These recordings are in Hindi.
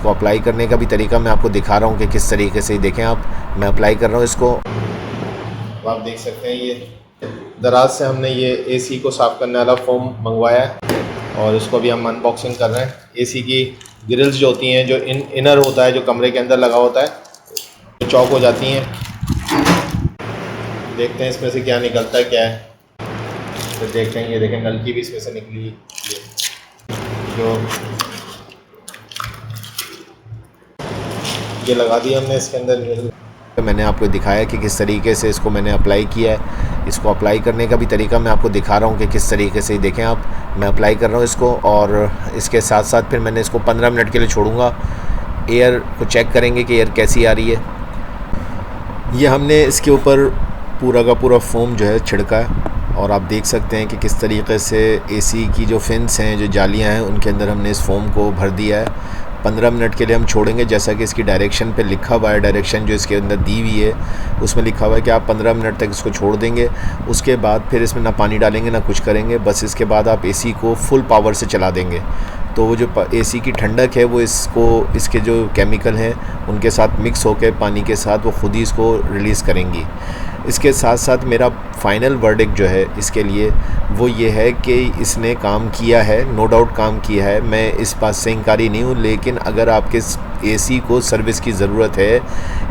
इसको अप्लाई करने का भी तरीका मैं आपको दिखा रहा हूँ कि किस तरीके से। देखें आप, मैं अप्लाई कर रहा हूँ इसको। आप देख सकते हैं ये दराज से हमने ये एसी को साफ़ करने वाला फोम मंगवाया है और इसको भी हम अनबॉक्सिंग कर रहे हैं। एसी की ग्रिल्स जो होती हैं, जो इनर होता है, जो कमरे के अंदर लगा होता है, जो चौक हो जाती हैं। देखते हैं इसमें से क्या निकलता है, क्या है। तो देखते हैं, ये देखें नलकी भी इसमें से निकली। जो ये लगा दिया हमने इसके अंदर। मैंने आपको दिखाया कि किस तरीके से इसको मैंने अप्लाई किया है। इसको अप्लाई करने का भी तरीका मैं आपको दिखा रहा हूँ कि किस तरीके से। देखें आप, मैं अप्लाई कर रहा हूँ इसको और इसके साथ साथ फिर मैंने इसको 15 मिनट के लिए छोड़ूंगा। एयर को चेक करेंगे कि एयर कैसी आ रही है। ये हमने इसके ऊपर पूरा का पूरा फोम जो है छिड़का है और आप देख सकते हैं कि किस तरीके से एसी की जो फिन्स हैं, जो जालियां हैं, उनके अंदर हमने इस फोम को भर दिया है। 15 मिनट के लिए हम छोड़ेंगे, जैसा कि इसकी डायरेक्शन पे लिखा हुआ है। डायरेक्शन जो इसके अंदर दी हुई है उसमें लिखा हुआ है कि आप 15 मिनट तक इसको छोड़ देंगे। उसके बाद फिर इसमें ना पानी डालेंगे ना कुछ करेंगे, बस इसके बाद आप एसी को फुल पावर से चला देंगे। तो वो जो एसी की ठंडक है वो इसके जो केमिकल हैं उनके साथ मिक्स होकर पानी के साथ वो ख़ुद ही इसको रिलीज़ करेंगी। इसके साथ साथ मेरा फ़ाइनल वर्डिक्ट जो है इसके लिए वो ये है कि इसने काम किया है, नो डाउट काम किया है। मैं इस बात से इंकारी नहीं हूँ, लेकिन अगर आपके एसी को सर्विस की ज़रूरत है,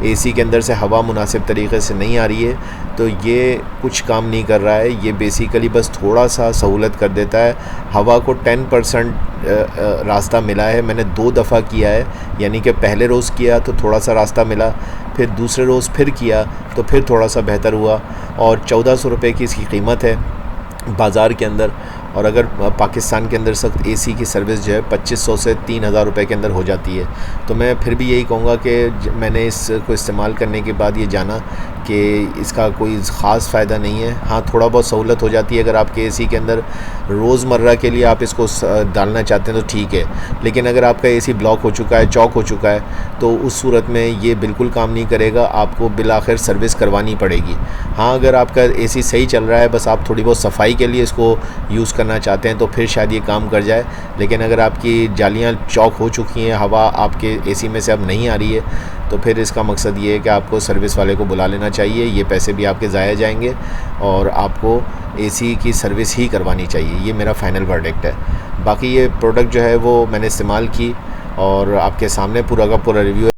एसी के अंदर से हवा मुनासिब तरीके से नहीं आ रही है, तो ये कुछ काम नहीं कर रहा है। ये बेसिकली बस थोड़ा सा सहूलत कर देता है। हवा को 10% रास्ता मिला है। मैंने 2 दफ़ा किया है, यानी कि पहले रोज़ किया तो थोड़ा सा रास्ता मिला, फिर दूसरे रोज़ फिर किया तो फिर थोड़ा सा बेहतर हुआ। और 1400 रुपये की इसकी कीमत है बाज़ार के अंदर। और अगर पाकिस्तान के अंदर सख्त एसी की सर्विस जो है 2500 से 3000 रुपये के अंदर हो जाती है। तो मैं फिर भी यही कहूँगा कि मैंने इसको इस्तेमाल करने के बाद ये जाना कि इसका कोई ख़ास फ़ायदा नहीं है। हाँ, थोड़ा बहुत सहूलत हो जाती है अगर आपके एसी के अंदर रोज़मर्रा के लिए आप इसको डालना चाहते हैं तो ठीक है, लेकिन अगर आपका एसी ब्लॉक हो चुका है, चौक हो चुका है, तो उस सूरत में ये बिल्कुल काम नहीं करेगा। आपको बिलाखिर सर्विस करवानी पड़ेगी। हाँ, अगर आपका एसी सही चल रहा है, बस आप थोड़ी बहुत सफाई के लिए इसको यूज़ करना चाहते हैं तो फिर शायद ये काम कर जाए। लेकिन अगर आपकी जालियाँ चौक हो चुकी हैं, हवा आपके एसी में से अब नहीं आ रही है, तो फिर इसका मकसद ये है कि आपको सर्विस वाले को बुला लेना चाहिए। ये पैसे भी आपके ज़ाया जाएंगे और आपको एसी की सर्विस ही करवानी चाहिए। ये मेरा फ़ाइनल वर्डिक्ट है। बाकी ये प्रोडक्ट जो है वो मैंने इस्तेमाल की और आपके सामने पूरा का पूरा रिव्यू